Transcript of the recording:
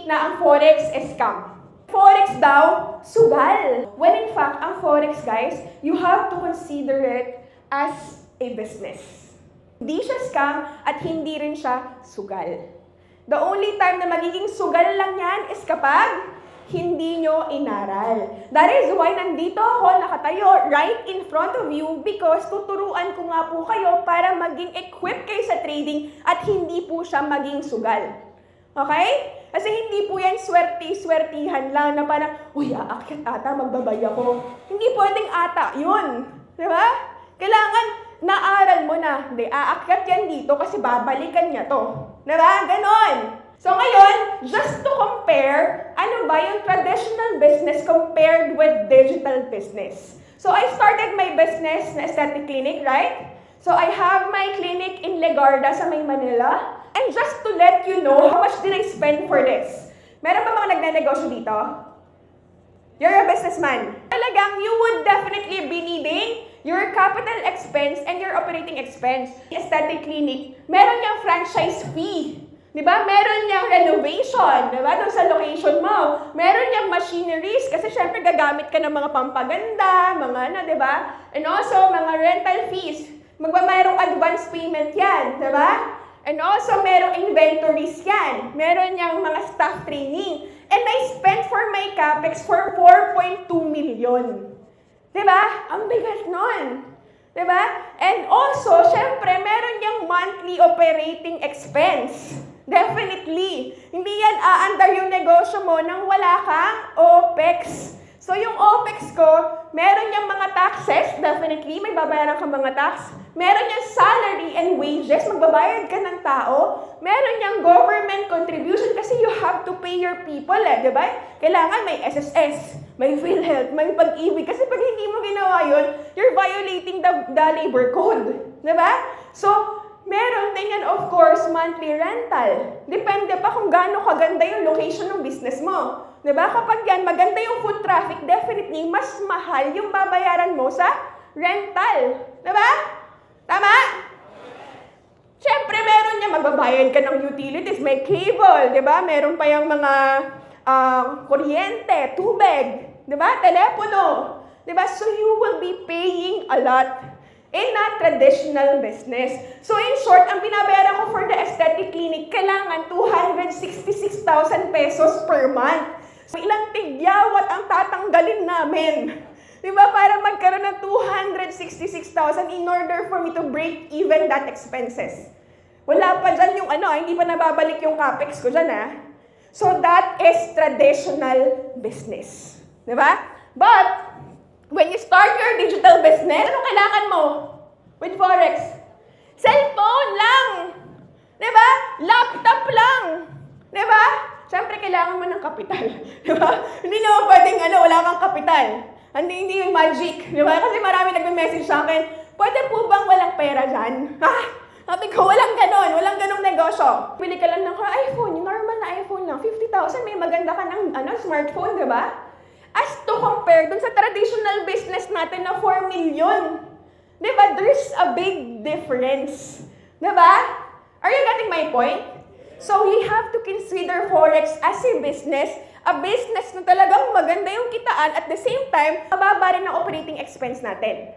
state na ang Forex is scam. Forex daw, sugal. When in fact, ang Forex, guys, you have to consider it as a business. Hindi siya scam at hindi rin siya sugal. The only time na magiging sugal lang yan is kapag hindi nyo inaral. That is why nandito ako nakatayo right in front of you because tuturuan ko nga po kayo para maging equipped kayo sa trading at hindi po siya maging sugal. Okay? Kasi hindi po yan swerte-swertihan lang na parang, uy, aakyat ata, magbabay ako. Hindi pwedeng ata, yun. Diba? Kailangan naaral mo na, hindi, aakyat yan dito kasi babalikan niya to. Diba? Ganon. So ngayon, just to compare, ano ba yung traditional business compared with digital business? So I started my business na aesthetic clinic, right? So I have my clinic in Legarda sa May Manila. And just to let you know, how much did I spend for this? Meron ba mga nagnenegosyo dito? You're a businessman. Talagang you would definitely be needing your capital expense and your operating expense. Aesthetic clinic, meron niyang franchise fee. Diba? Meron niyang renovation, diba? Doon sa location mo. Meron niyang machineries, kasi syempre gagamit ka ng mga pampaganda, mga ano, diba? And also, mga rental fees. Mayroong advance payment yan, diba? And also, merong inventories yan. Meron niyang mga staff training. And I spent for my capex for 4.2 million. Diba? Ang bigat nun. Diba? And also, syempre, meron niyang monthly operating expense. Definitely. Hindi yan aandar yung negosyo mo nang wala kang OPEX. So yung OPEX ko, meron niyang mga taxes, definitely, may babayaran kang mga tax. Meron niyang salary and wages, magbabayad ka ng tao. Meron niyang government contribution kasi you have to pay your people, di ba? Kailangan may SSS, may PhilHealth, may pag-ibig. Kasi pag hindi mo ginawa yun, you're violating the labor code, di ba? So, meron din yan, of course, monthly rental. Depende pa kung gaano kaganda yung location ng business mo. Diba? Kapag yan, maganda yung foot traffic, definitely, mas mahal yung babayaran mo sa rental. Diba? Tama? Siyempre, meron niya, magbabayad ka ng utilities, may cable, diba? Meron pa yung mga kuryente, tubig, diba? Telepono. Diba? So, you will be paying a lot in a traditional business. So in short, ang binabayaran ko for the aesthetic clinic, kailangan 266,000 pesos per month. So ilang tigyawat ang tatanggalin namin. Diba? Para magkaroon ng 266,000 in order for me to break even that expenses. Wala pa dyan yung hindi pa nababalik yung capex ko dyan So that is traditional business. Diba? But, when you start your digital business, ano kailangan mo with Forex? Cellphone lang. Diba? Laptop lang. Diba? Siyempre, kailangan mo ng kapital. Diba? Hindi naman pwedeng wala kang kapital. Hindi yung magic. Diba? Kasi marami nagme-message sa akin, pwede po bang walang pera dyan? Sabi ko, walang ganon. Walang ganong negosyo. Pili ka lang ng iPhone. Yung normal na iPhone lang. 50,000, may maganda ka ng smartphone, diba? As to compare dun sa traditional business natin na 4 million. Diba? There's a big difference. Diba? Are you getting my point? So, we have to consider Forex as a business na talagang maganda yung kitaan at the same time, mababa rin ang operating expense natin.